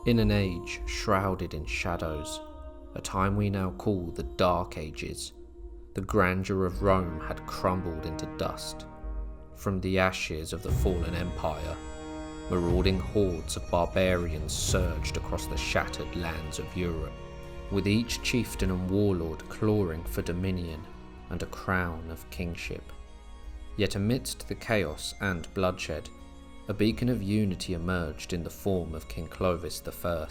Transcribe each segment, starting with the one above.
In an age shrouded in shadows, a time we now call the Dark Ages, the grandeur of Rome had crumbled into dust. From the ashes of the fallen empire, marauding hordes of barbarians surged across the shattered lands of Europe, with each chieftain and warlord clawing for dominion and a crown of kingship. Yet amidst the chaos and bloodshed, a beacon of unity emerged in the form of King Clovis I,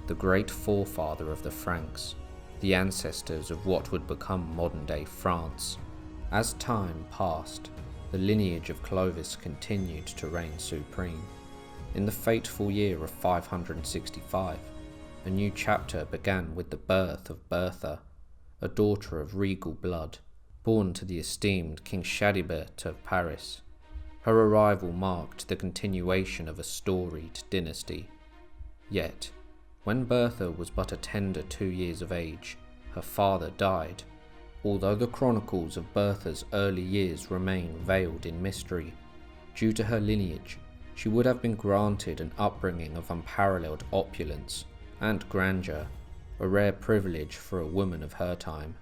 the great forefather of the Franks, the ancestors of what would become modern-day France. As time passed, the lineage of Clovis continued to reign supreme. In the fateful year of 565, a new chapter began with the birth of Bertha, a daughter of regal blood, born to the esteemed King Chadibert of Paris. Her arrival marked the continuation of a storied dynasty. Yet, when Bertha was but a tender 2 years of age, her father died. Although the chronicles of Bertha's early years remain veiled in mystery, due to her lineage, she would have been granted an upbringing of unparalleled opulence and grandeur, a rare privilege for a woman of her time.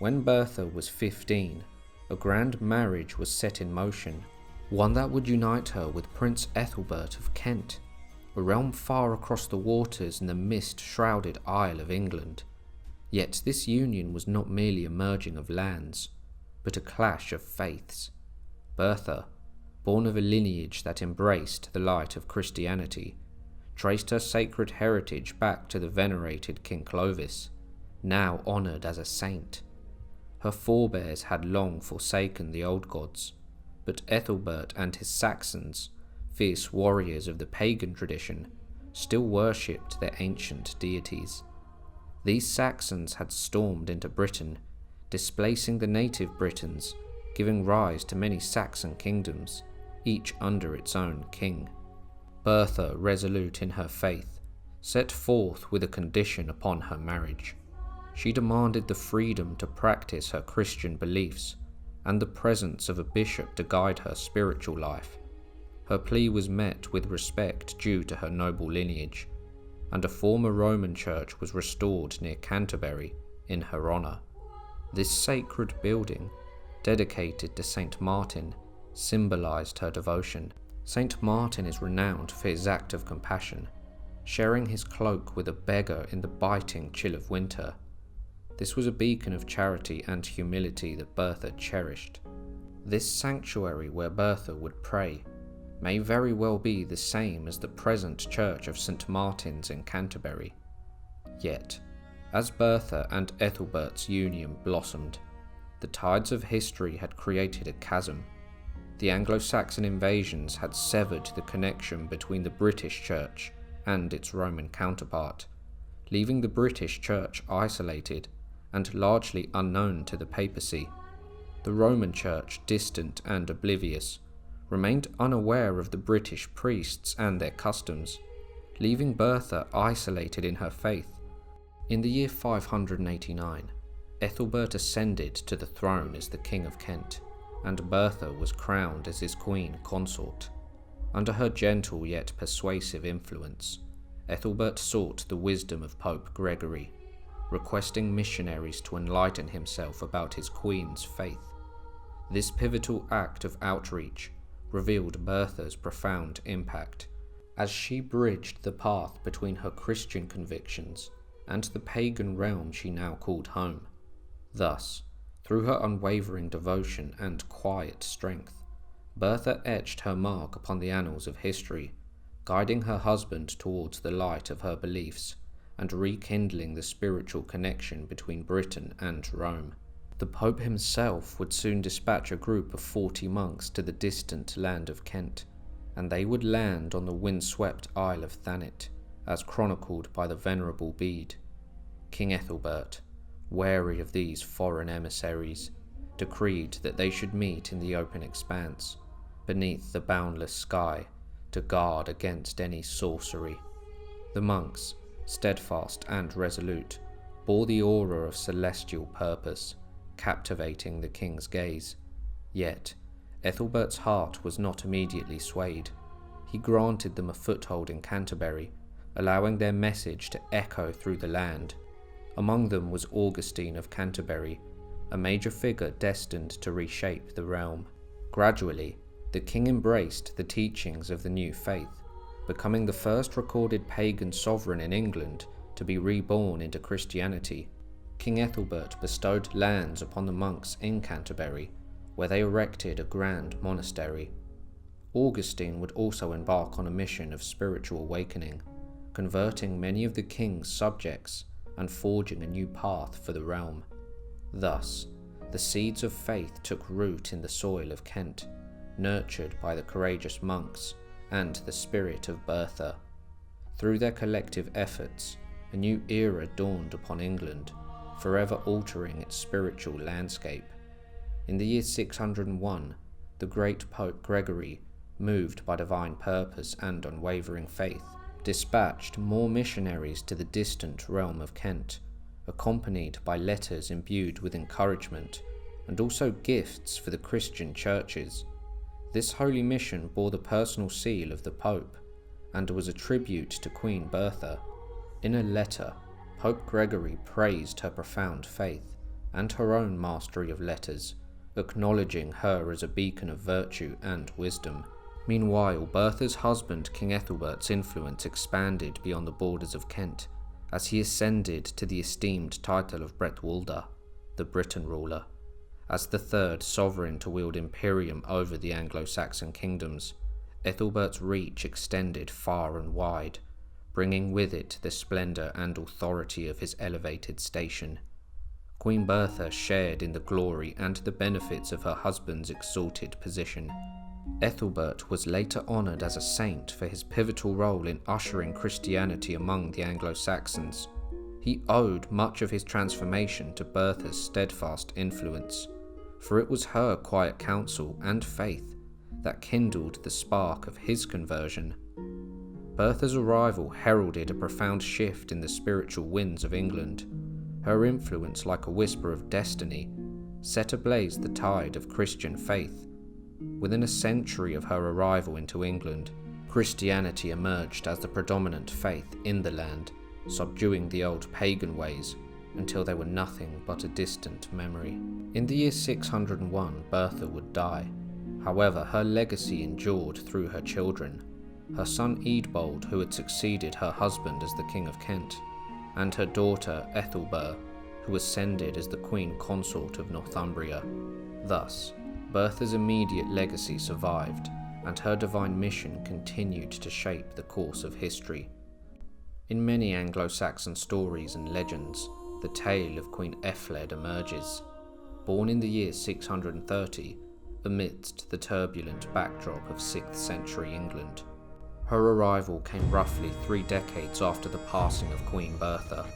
When Bertha was 15, a grand marriage was set in motion, one that would unite her with Prince Ealflaed of Kent, a realm far across the waters in the mist-shrouded Isle of England. Yet this union was not merely a merging of lands, but a clash of faiths. Bertha, born of a lineage that embraced the light of Christianity, traced her sacred heritage back to the venerated King Clovis, now honoured as a saint. Her forebears had long forsaken the old gods, but Ethelbert and his Saxons, fierce warriors of the pagan tradition, still worshipped their ancient deities. These Saxons had stormed into Britain, displacing the native Britons, giving rise to many Saxon kingdoms, each under its own king. Bertha, resolute in her faith, set forth with a condition upon her marriage. She demanded the freedom to practice her Christian beliefs and the presence of a bishop to guide her spiritual life. Her plea was met with respect due to her noble lineage, and a former Roman church was restored near Canterbury in her honour. This sacred building, dedicated to Saint Martin, symbolised her devotion. Saint Martin is renowned for his act of compassion, sharing his cloak with a beggar in the biting chill of winter. This was a beacon of charity and humility that Bertha cherished. This sanctuary where Bertha would pray may very well be the same as the present church of St. Martin's in Canterbury. Yet, as Bertha and Ethelbert's union blossomed, the tides of history had created a chasm. The Anglo-Saxon invasions had severed the connection between the British Church and its Roman counterpart, leaving the British Church isolated and largely unknown to the papacy. The Roman Church, distant and oblivious, remained unaware of the British priests and their customs, leaving Bertha isolated in her faith. In the year 589, Ethelbert ascended to the throne as the King of Kent, and Bertha was crowned as his queen consort. Under her gentle yet persuasive influence, Ethelbert sought the wisdom of Pope Gregory, requesting missionaries to enlighten himself about his queen's faith. This pivotal act of outreach revealed Bertha's profound impact, as she bridged the path between her Christian convictions and the pagan realm she now called home. Thus, through her unwavering devotion and quiet strength, Bertha etched her mark upon the annals of history, guiding her husband towards the light of her beliefs and rekindling the spiritual connection between Britain and Rome. The Pope himself would soon dispatch a group of 40 monks to the distant land of Kent, and they would land on the windswept Isle of Thanet, as chronicled by the Venerable Bede. King Ethelbert, wary of these foreign emissaries, decreed that they should meet in the open expanse, beneath the boundless sky, to guard against any sorcery. The monks, steadfast and resolute, bore the aura of celestial purpose, captivating the king's gaze. Yet, Ethelbert's heart was not immediately swayed. He granted them a foothold in Canterbury, allowing their message to echo through the land. Among them was Augustine of Canterbury, a major figure destined to reshape the realm. Gradually, the king embraced the teachings of the new faith, becoming the first recorded pagan sovereign in England to be reborn into Christianity. King Ethelbert bestowed lands upon the monks in Canterbury, where they erected a grand monastery. Augustine would also embark on a mission of spiritual awakening, converting many of the king's subjects and forging a new path for the realm. Thus, the seeds of faith took root in the soil of Kent, nurtured by the courageous monks and the spirit of Bertha. Through their collective efforts, a new era dawned upon England, forever altering its spiritual landscape. In the year 601, the great Pope Gregory, moved by divine purpose and unwavering faith, dispatched more missionaries to the distant realm of Kent, accompanied by letters imbued with encouragement and also gifts for the Christian churches. This holy mission bore the personal seal of the Pope and was a tribute to Queen Bertha. In a letter, Pope Gregory praised her profound faith and her own mastery of letters, acknowledging her as a beacon of virtue and wisdom. Meanwhile, Bertha's husband King Ethelbert's influence expanded beyond the borders of Kent, as he ascended to the esteemed title of Bretwalda, the Briton ruler. As the third sovereign to wield imperium over the Anglo-Saxon kingdoms, Ethelbert's reach extended far and wide, bringing with it the splendour and authority of his elevated station. Queen Bertha shared in the glory and the benefits of her husband's exalted position. Ethelbert was later honoured as a saint for his pivotal role in ushering Christianity among the Anglo-Saxons. He owed much of his transformation to Bertha's steadfast influence, for it was her quiet counsel and faith that kindled the spark of his conversion. Bertha's arrival heralded a profound shift in the spiritual winds of England. Her influence, like a whisper of destiny, set ablaze the tide of Christian faith. Within a century of her arrival into England, Christianity emerged as the predominant faith in the land, subduing the old pagan ways until they were nothing but a distant memory. In the year 601, Bertha would die. However, her legacy endured through her children. Her son Eadbald, who had succeeded her husband as the King of Kent, and her daughter Ethelber, who ascended as the Queen Consort of Northumbria. Thus, Bertha's immediate legacy survived, and her divine mission continued to shape the course of history. In many Anglo-Saxon stories and legends, the tale of Queen Ealflaed emerges. Born in the year 630, amidst the turbulent backdrop of 6th century England. Her arrival came roughly 3 decades after the passing of Queen Bertha.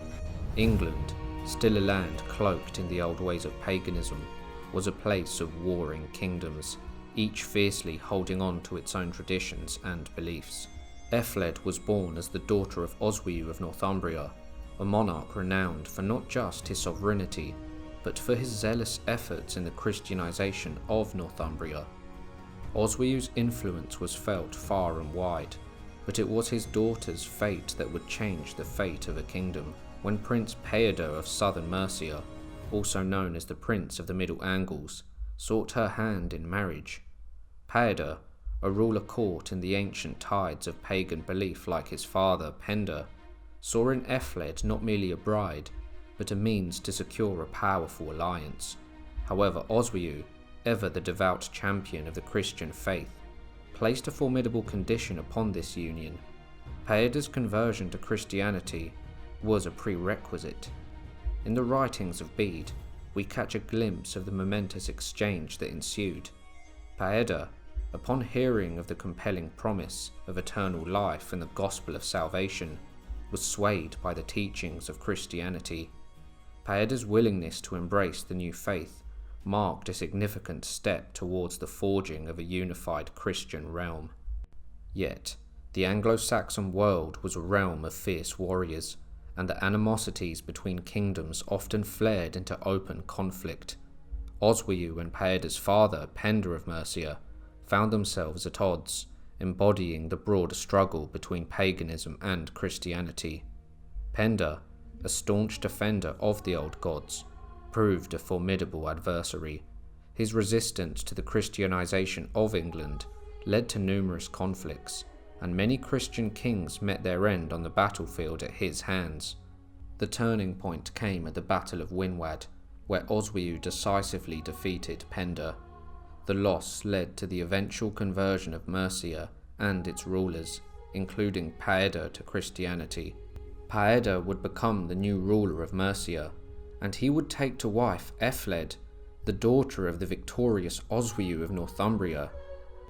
England, still a land cloaked in the old ways of paganism, was a place of warring kingdoms, each fiercely holding on to its own traditions and beliefs. Ealflaed was born as the daughter of Osburh of Northumbria, a monarch renowned for not just his sovereignty, but for his zealous efforts in the Christianization of Northumbria. Osburh's influence was felt far and wide, but it was his daughter's fate that would change the fate of a kingdom. When Prince Peader of southern Mercia, also known as the Prince of the Middle Angles, sought her hand in marriage. Peader, a ruler caught in the ancient tides of pagan belief like his father Penda, saw in Ealflaed not merely a bride, but a means to secure a powerful alliance. However, Osburh, ever the devout champion of the Christian faith, placed a formidable condition upon this union. Peader's conversion to Christianity was a prerequisite. In the writings of Bede, we catch a glimpse of the momentous exchange that ensued. Peader, upon hearing of the compelling promise of eternal life and the gospel of salvation, was swayed by the teachings of Christianity. Peader's willingness to embrace the new faith marked a significant step towards the forging of a unified Christian realm. Yet, the Anglo-Saxon world was a realm of fierce warriors, and the animosities between kingdoms often flared into open conflict. Osburh and Peader's father, Penda of Mercia, found themselves at odds, embodying the broader struggle between paganism and Christianity. Penda, a staunch defender of the old gods, proved a formidable adversary. His resistance to the Christianization of England led to numerous conflicts, and many Christian kings met their end on the battlefield at his hands. The turning point came at the Battle of Winwad, where Oswiu decisively defeated Penda. The loss led to the eventual conversion of Mercia and its rulers, including Paeda, to Christianity. Paeda would become the new ruler of Mercia, and he would take to wife Ealflaed, the daughter of the victorious Oswiu of Northumbria.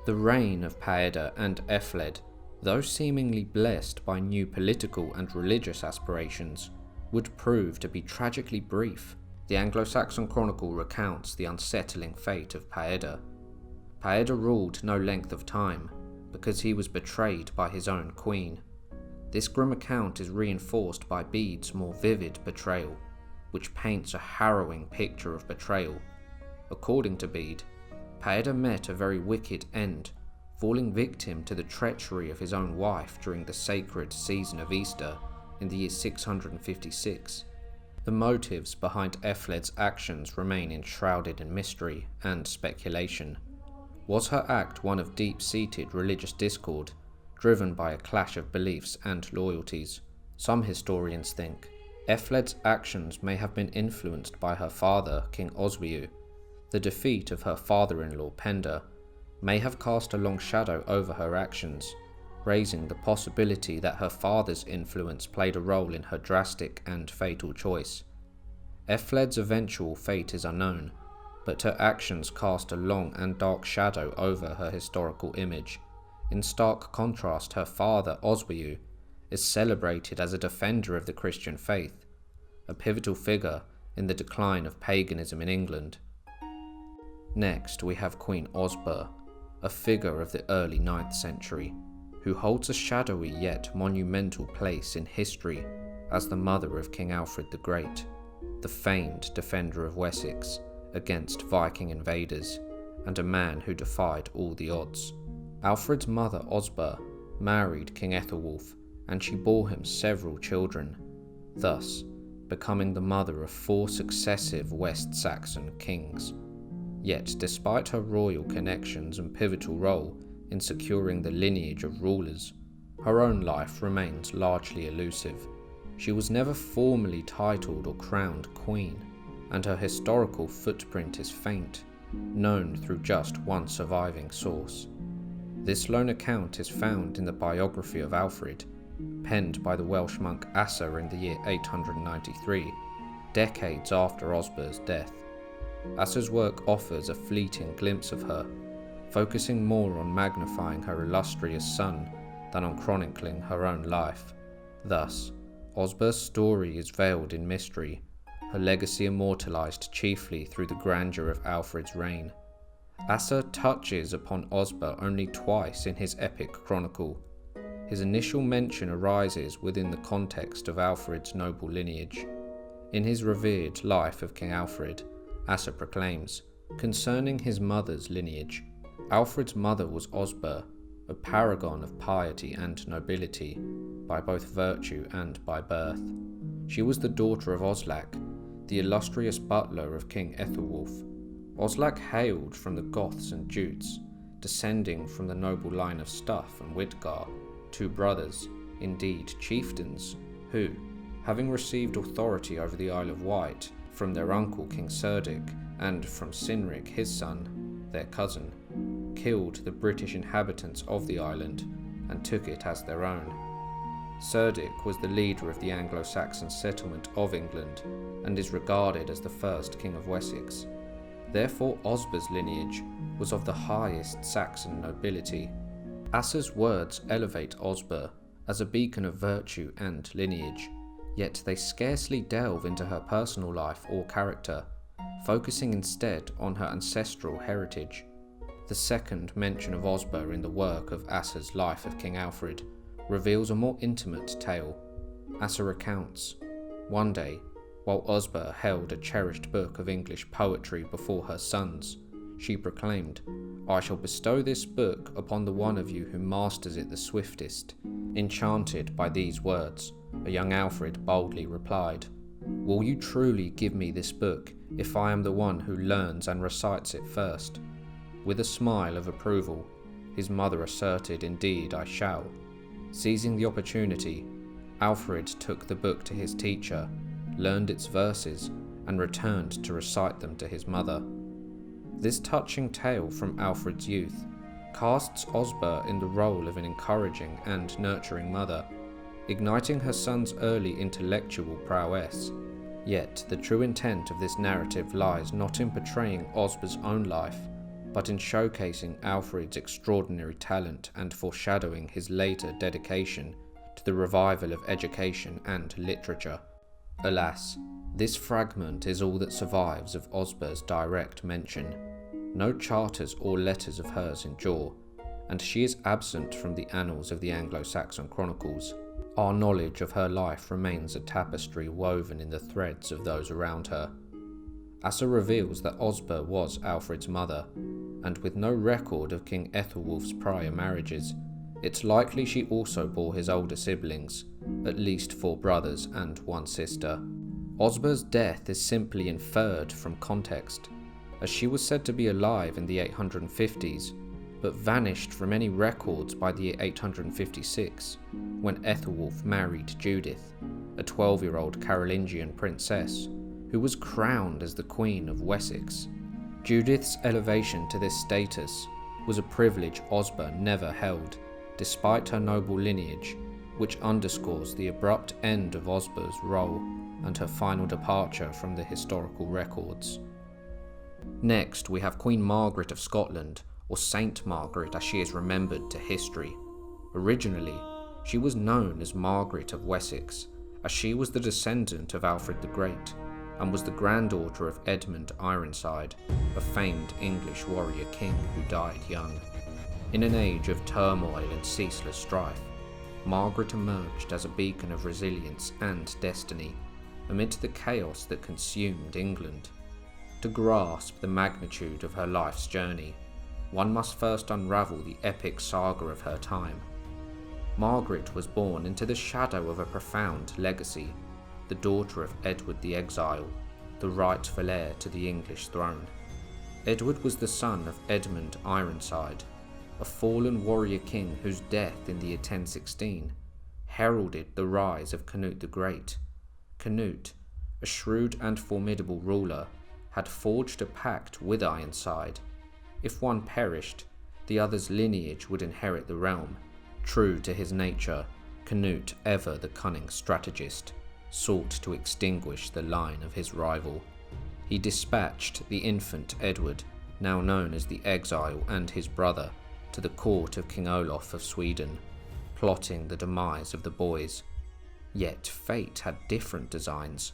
The reign of Paeda and Ealflaed, though seemingly blessed by new political and religious aspirations, would prove to be tragically brief. The Anglo-Saxon chronicle recounts the unsettling fate of Paeda. Paeda ruled no length of time, because he was betrayed by his own queen. This grim account is reinforced by Bede's more vivid betrayal, which paints a harrowing picture of betrayal. According to Bede, Paeda met a very wicked end, falling victim to the treachery of his own wife during the sacred season of Easter in the year 656. The motives behind Ealflaed's actions remain enshrouded in mystery and speculation. Was her act one of deep-seated religious discord, driven by a clash of beliefs and loyalties? Some historians think Ealflaed's actions may have been influenced by her father, King Oswiu. The defeat of her father-in-law, Penda, may have cast a long shadow over her actions, raising the possibility that her father's influence played a role in her drastic and fatal choice. Ealflaed's eventual fate is unknown, but her actions cast a long and dark shadow over her historical image. In stark contrast, her father, Oswiu, is celebrated as a defender of the Christian faith, a pivotal figure in the decline of paganism in England. Next, we have Queen Osburh, a figure of the early 9th century, who holds a shadowy yet monumental place in history as the mother of King Alfred the Great, the famed defender of Wessex against Viking invaders, and a man who defied all the odds. Alfred's mother, Osburh, married King Ethelwulf, and she bore him several children, thus becoming the mother of 4 successive West Saxon kings. Yet, despite her royal connections and pivotal role in securing the lineage of rulers, her own life remains largely elusive. She was never formally titled or crowned queen, and her historical footprint is faint, known through just one surviving source. This lone account is found in the biography of Alfred, penned by the Welsh monk Asa in the year 893, decades after Osburh's death. Asa's work offers a fleeting glimpse of her, focusing more on magnifying her illustrious son than on chronicling her own life. Thus, Osburh's story is veiled in mystery, her legacy immortalized chiefly through the grandeur of Alfred's reign. Asa touches upon Osburh only twice in his epic chronicle. His initial mention arises within the context of Alfred's noble lineage. In his revered Life of King Alfred, Asa proclaims, concerning his mother's lineage, Alfred's mother was Osburh, a paragon of piety and nobility, by both virtue and by birth. She was the daughter of Oslak, the illustrious butler of King Ethelwulf. Oslak hailed from the Goths and Jutes, descending from the noble line of Stuff and Widgar, 2 brothers, indeed chieftains, who, having received authority over the Isle of Wight from their uncle King Cerdic and from Cynric his son, their cousin, killed the British inhabitants of the island and took it as their own. Cerdic was the leader of the Anglo-Saxon settlement of England and is regarded as the first king of Wessex. Therefore Osburh's lineage was of the highest Saxon nobility. Asa's words elevate Osburh as a beacon of virtue and lineage, yet they scarcely delve into her personal life or character, focusing instead on her ancestral heritage. The second mention of Osburh in the work of Asa's Life of King Alfred reveals a more intimate tale. Asa recounts, one day, while Osburh held a cherished book of English poetry before her sons, she proclaimed, "I shall bestow this book upon the one of you who masters it the swiftest." Enchanted by these words, a young Alfred boldly replied, "Will you truly give me this book if I am the one who learns and recites it first?" With a smile of approval, his mother asserted, "Indeed, I shall." Seizing the opportunity, Alfred took the book to his teacher, learned its verses, and returned to recite them to his mother. This touching tale from Alfred's youth casts Osburh in the role of an encouraging and nurturing mother, igniting her son's early intellectual prowess. Yet the true intent of this narrative lies not in portraying Osburh's own life, but in showcasing Alfred's extraordinary talent and foreshadowing his later dedication to the revival of education and literature. Alas, this fragment is all that survives of Osburh's direct mention. No charters or letters of hers endure, and she is absent from the annals of the Anglo-Saxon chronicles. Our knowledge of her life remains a tapestry woven in the threads of those around her. Asser reveals that Osburh was Alfred's mother, and with no record of King Ethelwulf's prior marriages, it's likely she also bore his older siblings, at least 4 brothers and 1 sister. Osburh's death is simply inferred from context, as she was said to be alive in the 850s, but vanished from any records by the 856, when Ethelwulf married Judith, a 12-year-old Carolingian princess, who was crowned as the Queen of Wessex. Judith's elevation to this status was a privilege Osburh never held, despite her noble lineage, which underscores the abrupt end of Osburh's role and her final departure from the historical records. Next, we have Queen Margaret of Scotland, or Saint Margaret as she is remembered to history. Originally, she was known as Margaret of Wessex, as she was the descendant of Alfred the Great, and was the granddaughter of Edmund Ironside, a famed English warrior king who died young. In an age of turmoil and ceaseless strife, Margaret emerged as a beacon of resilience and destiny amid the chaos that consumed England. To grasp the magnitude of her life's journey, one must first unravel the epic saga of her time. Margaret was born into the shadow of a profound legacy, the daughter of Edward the Exile, the rightful heir to the English throne. Edward was the son of Edmund Ironside, a fallen warrior king whose death in the year 1016 heralded the rise of Canute the Great. Canute, a shrewd and formidable ruler, had forged a pact with Ironside. If one perished, the other's lineage would inherit the realm. True to his nature, Canute, ever the cunning strategist, sought to extinguish the line of his rival. He dispatched the infant Edward, now known as the Exile, and his brother, to the court of King Olaf of Sweden, plotting the demise of the boys. Yet fate had different designs.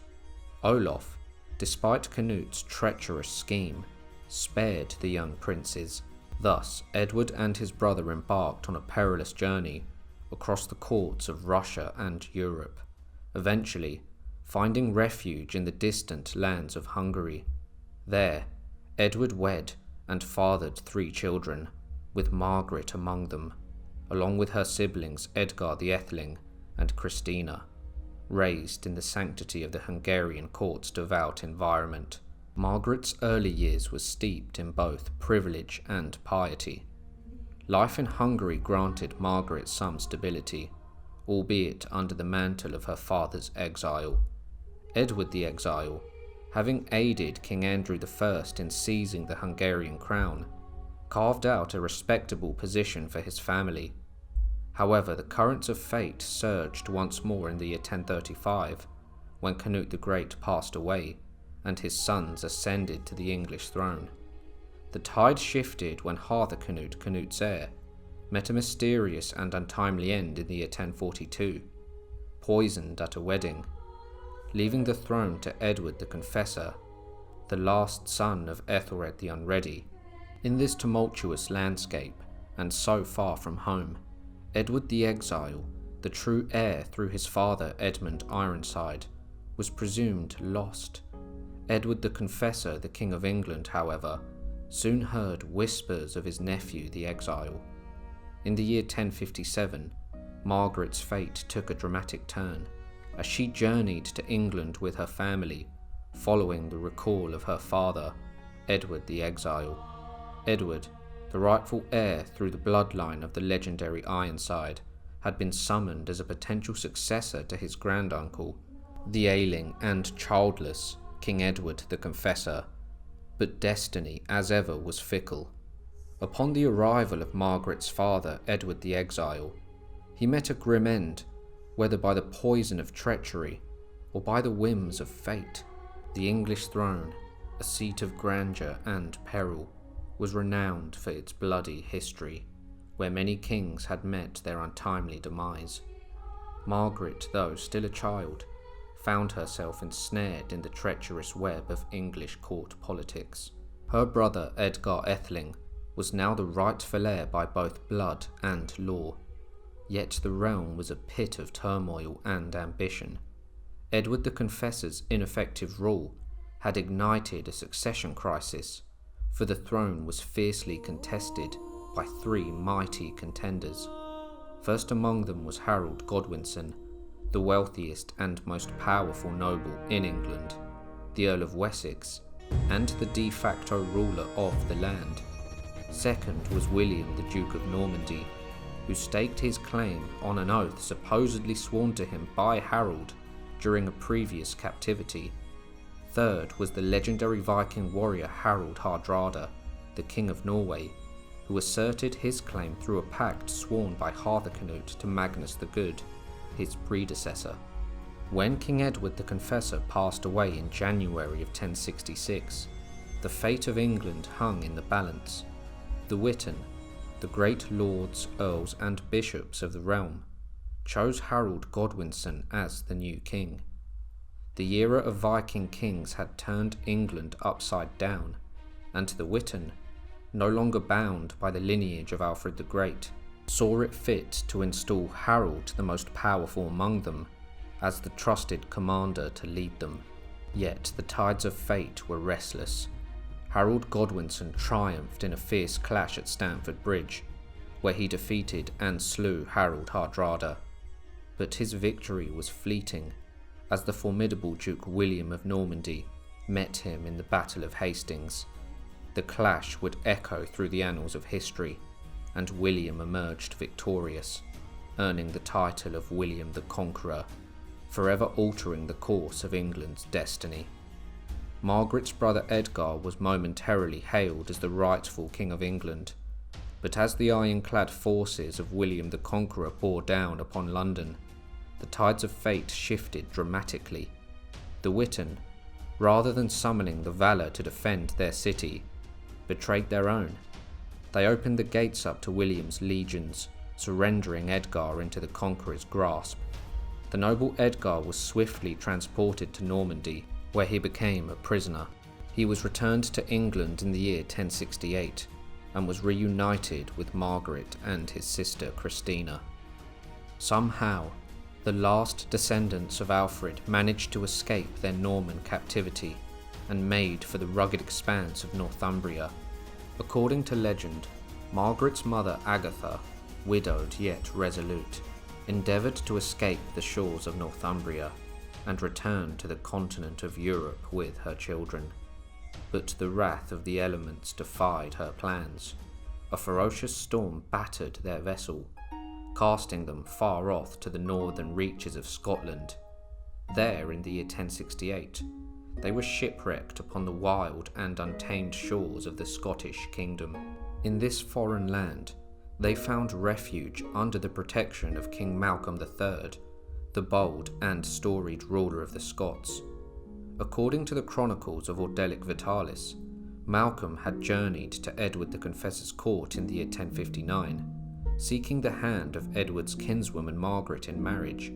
Olaf, despite Canute's treacherous scheme, spared the young princes. Thus, Edward and his brother embarked on a perilous journey across the courts of Russia and Europe, eventually finding refuge in the distant lands of Hungary. There, Edward wed and fathered 3 children, with Margaret among them, along with her siblings Edgar the Atheling and Christina. Raised in the sanctity of the Hungarian court's devout environment, Margaret's early years were steeped in both privilege and piety. Life in Hungary granted Margaret some stability, albeit under the mantle of her father's exile. Edward the Exile, having aided King Andrew I in seizing the Hungarian crown, carved out a respectable position for his family. However, the currents of fate surged once more in the year 1035, when Canute the Great passed away, and his sons ascended to the English throne. The tide shifted when Harthacnut, Canute's heir, met a mysterious and untimely end in the year 1042, poisoned at a wedding, leaving the throne to Edward the Confessor, the last son of Ethelred the Unready. In this tumultuous landscape, and so far from home, Edward the Exile, the true heir through his father Edmund Ironside, was presumed lost. Edward the Confessor, the King of England, however, soon heard whispers of his nephew the exile. In the year 1057, Margaret's fate took a dramatic turn as she journeyed to England with her family, following the recall of her father, Edward the Exile. Edward, the rightful heir through the bloodline of the legendary Ironside, had been summoned as a potential successor to his granduncle, the ailing and childless King Edward the Confessor. But destiny, as ever, was fickle. Upon the arrival of Margaret's father, Edward the Exile, he met a grim end, whether by the poison of treachery or by the whims of fate. The English throne, a seat of grandeur and peril, was renowned for its bloody history, where many kings had met their untimely demise. Margaret, though still a child, found herself ensnared in the treacherous web of English court politics. Her brother Edgar Atheling was now the rightful heir by both blood and law, yet the realm was a pit of turmoil and ambition. Edward the Confessor's ineffective rule had ignited a succession crisis, for the throne was fiercely contested by three mighty contenders. First among them was Harold Godwinson, the wealthiest and most powerful noble in England, the Earl of Wessex, and the de facto ruler of the land. Second was William, the Duke of Normandy, who staked his claim on an oath supposedly sworn to him by Harold during a previous captivity. Third was the legendary Viking warrior Harald Hardrada, the King of Norway, who asserted his claim through a pact sworn by Harthacnut to Magnus the Good, his predecessor. When King Edward the Confessor passed away in January of 1066, the fate of England hung in the balance. The Witan, the great lords, earls and bishops of the realm, chose Harold Godwinson as the new king. The era of Viking kings had turned England upside down, and the Witan, no longer bound by the lineage of Alfred the Great, saw it fit to install Harold, the most powerful among them, as the trusted commander to lead them. Yet the tides of fate were restless. Harold Godwinson triumphed in a fierce clash at Stamford Bridge, where he defeated and slew Harald Hardrada. But his victory was fleeting, as the formidable Duke William of Normandy met him in the Battle of Hastings. The clash would echo through the annals of history, and William emerged victorious, earning the title of William the Conqueror, forever altering the course of England's destiny. Margaret's brother Edgar was momentarily hailed as the rightful King of England, but as the ironclad forces of William the Conqueror bore down upon London, the tides of fate shifted dramatically. The Witan, rather than summoning the valour to defend their city, betrayed their own. They opened the gates up to William's legions, surrendering Edgar into the Conqueror's grasp. The noble Edgar was swiftly transported to Normandy, where he became a prisoner. He was returned to England in the year 1068, and was reunited with Margaret and his sister Christina. Somehow, the last descendants of Alfred managed to escape their Norman captivity and made for the rugged expanse of Northumbria. According to legend, Margaret's mother Agatha, widowed yet resolute, endeavoured to escape the shores of Northumbria and return to the continent of Europe with her children. But the wrath of the elements defied her plans. A ferocious storm battered their vessel, casting them far off to the northern reaches of Scotland. There, in the year 1068, they were shipwrecked upon the wild and untamed shores of the Scottish kingdom. In this foreign land, they found refuge under the protection of King Malcolm III, the bold and storied ruler of the Scots. According to the chronicles of Ordelic Vitalis, Malcolm had journeyed to Edward the Confessor's court in the year 1059, seeking the hand of Edward's kinswoman Margaret in marriage.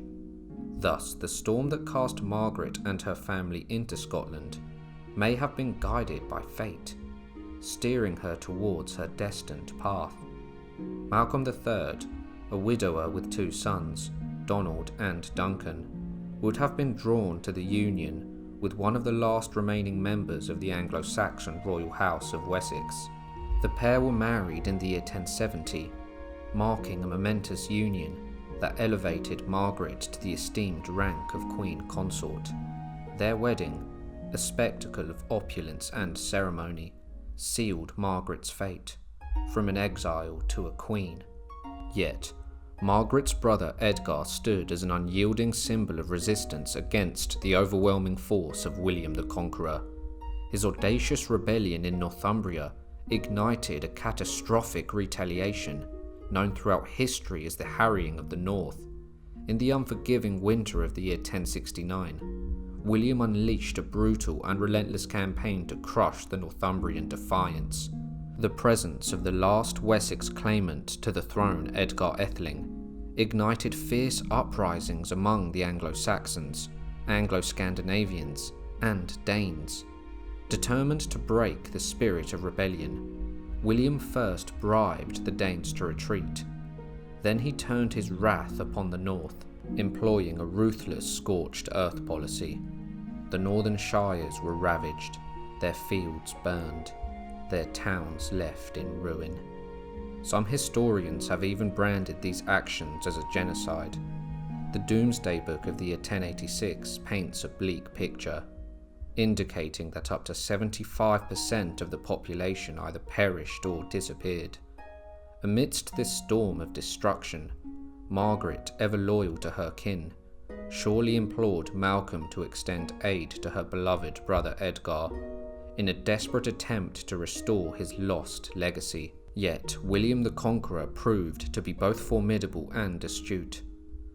Thus, the storm that cast Margaret and her family into Scotland may have been guided by fate, steering her towards her destined path. Malcolm III, a widower with two sons, Donald and Duncan, would have been drawn to the union with one of the last remaining members of the Anglo-Saxon royal house of Wessex. The pair were married in the year 1070, marking a momentous union that elevated Margaret to the esteemed rank of Queen Consort. Their wedding, a spectacle of opulence and ceremony, sealed Margaret's fate, from an exile to a queen. Yet, Margaret's brother Edgar stood as an unyielding symbol of resistance against the overwhelming force of William the Conqueror. His audacious rebellion in Northumbria ignited a catastrophic retaliation known throughout history as the Harrying of the North. In the unforgiving winter of the year 1069, William unleashed a brutal and relentless campaign to crush the Northumbrian defiance. The presence of the last Wessex claimant to the throne, Edgar Atheling, ignited fierce uprisings among the Anglo-Saxons, Anglo-Scandinavians, and Danes. Determined to break the spirit of rebellion, William first bribed the Danes to retreat. Then he turned his wrath upon the north, employing a ruthless scorched earth policy. The northern shires were ravaged, their fields burned, their towns left in ruin. Some historians have even branded these actions as a genocide. The Doomsday Book of the year 1086 paints a bleak picture, indicating that up to 75% of the population either perished or disappeared. Amidst this storm of destruction, Margaret, ever loyal to her kin, surely implored Malcolm to extend aid to her beloved brother Edgar, in a desperate attempt to restore his lost legacy. Yet William the Conqueror proved to be both formidable and astute.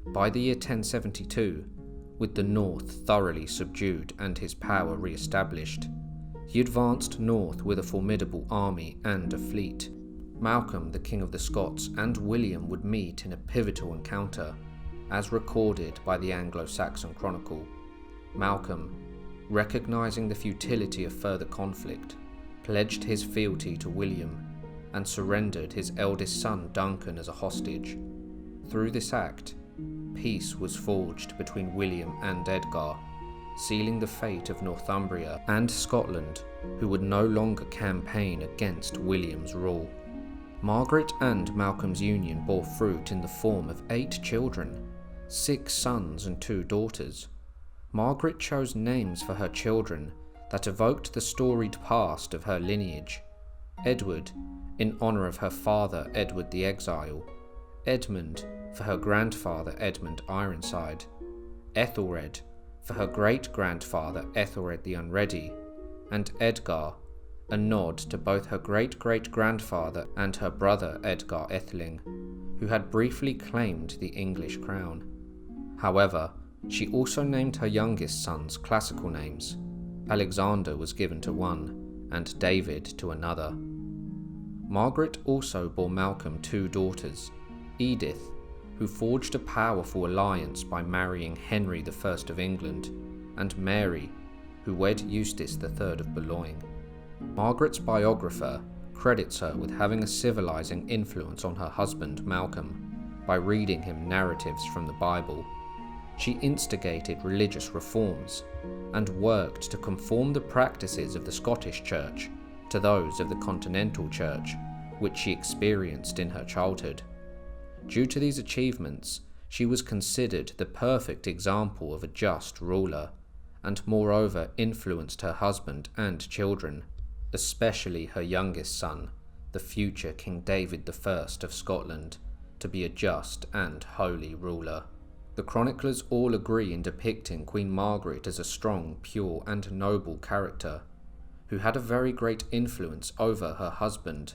By the year 1072, with the north thoroughly subdued and his power re-established, he advanced north with a formidable army and a fleet. Malcolm, the King of the Scots, and William would meet in a pivotal encounter, as recorded by the Anglo-Saxon Chronicle. Malcolm, recognizing the futility of further conflict, pledged his fealty to William and surrendered his eldest son Duncan as a hostage. Through this act, peace was forged between William and Edgar, sealing the fate of Northumbria and Scotland, who would no longer campaign against William's rule. Margaret and Malcolm's union bore fruit in the form of 8 children, 6 sons and 2 daughters. Margaret chose names for her children that evoked the storied past of her lineage. Edward, in honour of her father Edward the Exile; Edmund, for her grandfather Edmund Ironside; Ethelred, for her great-grandfather Ethelred the Unready; and Edgar, a nod to both her great-great-grandfather and her brother Edgar Atheling, who had briefly claimed the English crown. However, she also named her youngest sons classical names. Alexander was given to one, and David to another. Margaret also bore Malcolm 2 daughters, Edith, who forged a powerful alliance by marrying Henry I of England, and Mary, who wed Eustace III of Boulogne. Margaret's biographer credits her with having a civilizing influence on her husband Malcolm by reading him narratives from the Bible. She instigated religious reforms and worked to conform the practices of the Scottish Church to those of the Continental Church, which she experienced in her childhood. Due to these achievements, she was considered the perfect example of a just ruler, and moreover influenced her husband and children, especially her youngest son, the future King David I of Scotland, to be a just and holy ruler. The chroniclers all agree in depicting Queen Margaret as a strong, pure, and noble character, who had a very great influence over her husband.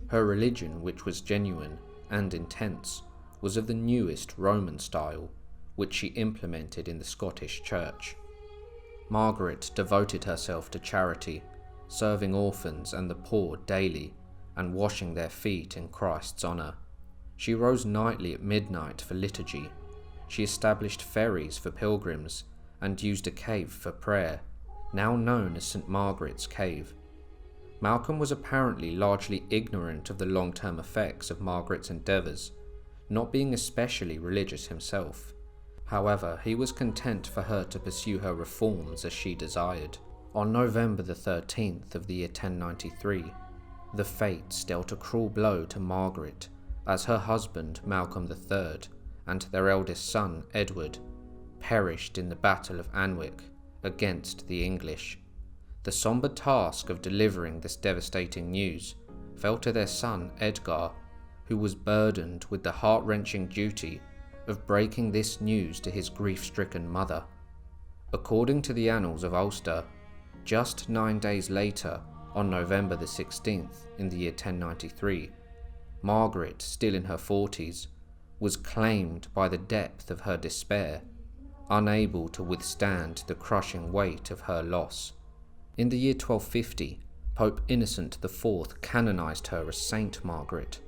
Her religion, which was genuine and intense, was of the newest Roman style, which she implemented in the Scottish Church. Margaret devoted herself to charity, serving orphans and the poor daily, and washing their feet in Christ's honour. She rose nightly at midnight for liturgy. She established ferries for pilgrims, and used a cave for prayer, now known as St. Margaret's Cave. Malcolm was apparently largely ignorant of the long-term effects of Margaret's endeavours, not being especially religious himself. However, he was content for her to pursue her reforms as she desired. On November the 13th of the year 1093, the fates dealt a cruel blow to Margaret as her husband Malcolm III and their eldest son Edward perished in the Battle of Alnwick against the English. The sombre task of delivering this devastating news fell to their son Edgar, who was burdened with the heart-wrenching duty of breaking this news to his grief-stricken mother. According to the annals of Ulster, just 9 days later, on November the 16th in the year 1093, Margaret, still in her 40s, was claimed by the depth of her despair, unable to withstand the crushing weight of her loss. In the year 1250, Pope Innocent IV canonized her as Saint Margaret,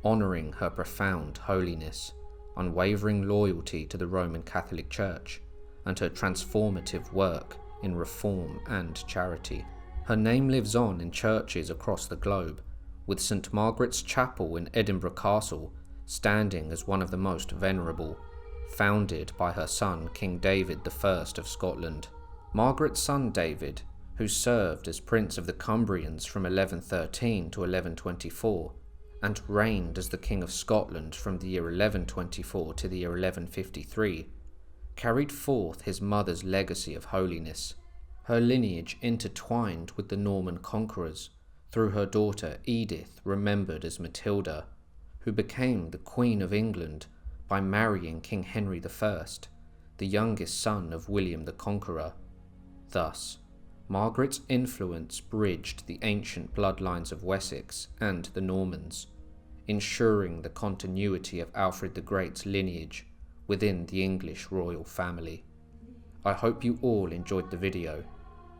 honouring her profound holiness, unwavering loyalty to the Roman Catholic Church, and her transformative work in reform and charity. Her name lives on in churches across the globe, with St Margaret's Chapel in Edinburgh Castle standing as one of the most venerable, founded by her son King David I of Scotland. Margaret's son David, who served as Prince of the Cumbrians from 1113 to 1124, and reigned as the King of Scotland from the year 1124 to the year 1153, carried forth his mother's legacy of holiness. Her lineage intertwined with the Norman conquerors through her daughter Edith, remembered as Matilda, who became the Queen of England by marrying King Henry I, the youngest son of William the Conqueror. Thus, Margaret's influence bridged the ancient bloodlines of Wessex and the Normans, ensuring the continuity of Alfred the Great's lineage within the English royal family. I hope you all enjoyed the video.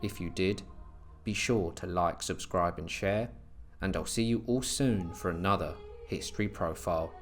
If you did, be sure to like, subscribe and share, and I'll see you all soon for another History Profile.